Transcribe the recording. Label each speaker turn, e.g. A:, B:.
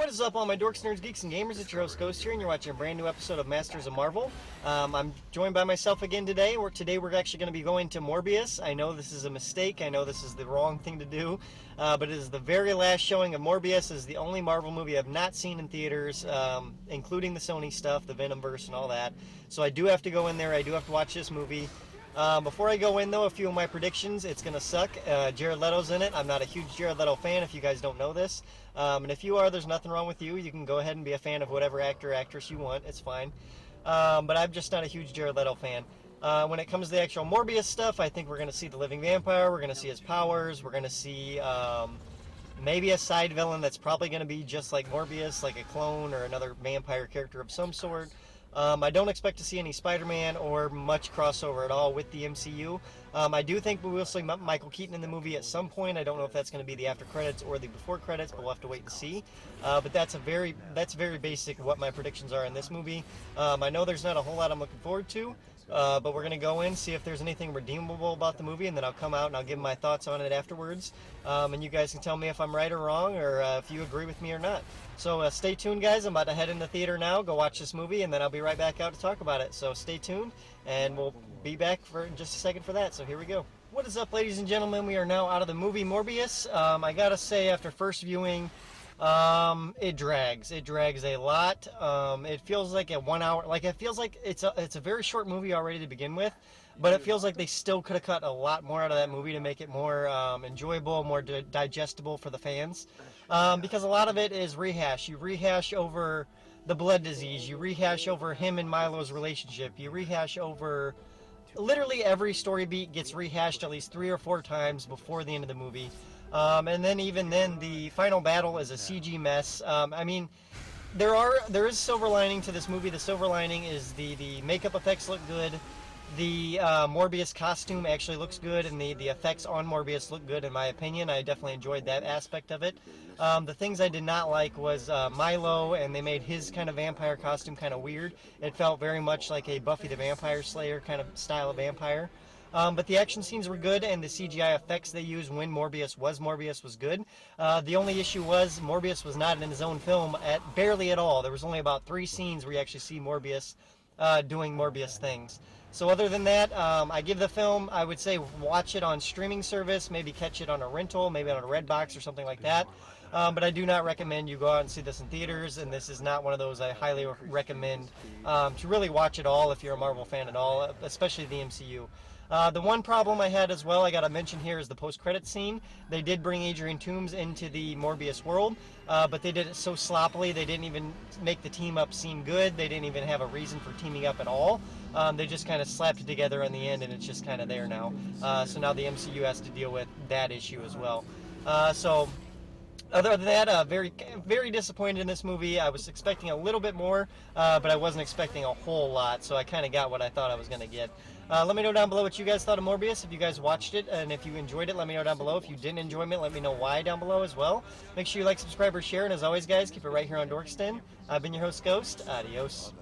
A: What is up, all my dorks, nerds, geeks, and gamers? It's your host, Ghost here, and you're watching a brand new episode of Masters of Marvel. I'm joined by myself again today. Today we're actually going to be going to Morbius. I know this is a mistake. I know this is the wrong thing to do, but it is the very last showing of Morbius. It is the only Marvel movie I've not seen in theaters, including the Sony stuff, the Venomverse, and all that. So I do have to go in there. I do have to watch this movie. Before I go in, though, a few of my predictions. It's going to suck. Jared Leto's in it. I'm not a huge Jared Leto fan, if you guys don't know this. And if you are, there's nothing wrong with you. You can go ahead and be a fan of whatever actor or actress you want. It's fine. But I'm just not a huge Jared Leto fan. When it comes to the actual Morbius stuff, I think we're going to see the living vampire. We're going to see his powers. We're going to see maybe a side villain that's probably going to be just like Morbius, like a clone or another vampire character of some sort. I don't expect to see any Spider-Man or much crossover at all with the MCU. I do think we will see Michael Keaton in the movie at some point. I don't know if that's going to be the after credits or the before credits, but we'll have to wait and see. But that's very basic what my predictions are in this movie. I know there's not a whole lot I'm looking forward to, but we're going to go in, see if there's anything redeemable about the movie, and then I'll come out and I'll give my thoughts on it afterwards. And you guys can tell me if I'm right or wrong, or if you agree with me or not. So stay tuned, guys. I'm about to head in the theater now, go watch this movie, and then I'll be right back out to talk about it. So stay tuned, and we'll be back for just a second for that. So here we go. What is up, ladies and gentlemen? We are now out of the movie Morbius. I gotta say, after first viewing, it drags. It drags a lot. It feels like a 1 hour. Like, it feels like it's a very short movie already to begin with, but it feels like they still could have cut a lot more out of that movie to make it more enjoyable, more digestible for the fans. Because a lot of it is rehash. You rehash over the blood disease. You rehash over him and Milo's relationship. You rehash over literally every story beat gets rehashed at least 3 or 4 times before the end of the movie. And then even then, the final battle is a CG mess. I mean, there is silver lining to this movie. The silver lining is the makeup effects look good. The Morbius costume actually looks good, and the effects on Morbius look good, in my opinion. I definitely enjoyed that aspect of it. The things I did not like was Milo, and they made his kind of vampire costume kind of weird. It felt very much like a Buffy the Vampire Slayer kind of style of vampire. But the action scenes were good, and the CGI effects they used when Morbius was good. The only issue was Morbius was not in his own film barely at all. There was only about 3 scenes where you actually see Morbius doing Morbius things. So other than that, I give the film, I would say watch it on streaming service, maybe catch it on a rental, maybe on a Redbox or something like that. But I do not recommend you go out and see this in theaters, and this is not one of those I highly recommend to really watch it all if you're a Marvel fan at all, especially the MCU. The one problem I had as well, I got to mention here, is the post-credit scene. They did bring Adrian Toomes into the Morbius world, but they did it so sloppily. They didn't even make the team-up seem good. They didn't even have a reason for teaming up at all. They just kind of slapped it together in the end, and it's just kind of there now. So now the MCU has to deal with that issue as well. So other than that, very disappointed in this movie. I was expecting a little bit more, but I wasn't expecting a whole lot, so I kind of got what I thought I was going to get. Let me know down below what you guys thought of Morbius, if you guys watched it, and if you enjoyed it, let me know down below. If you didn't enjoy it, let me know why down below as well. Make sure you like, subscribe, or share, and as always, guys, keep it right here on Dorks Den. I've been your host, Ghost. Adios.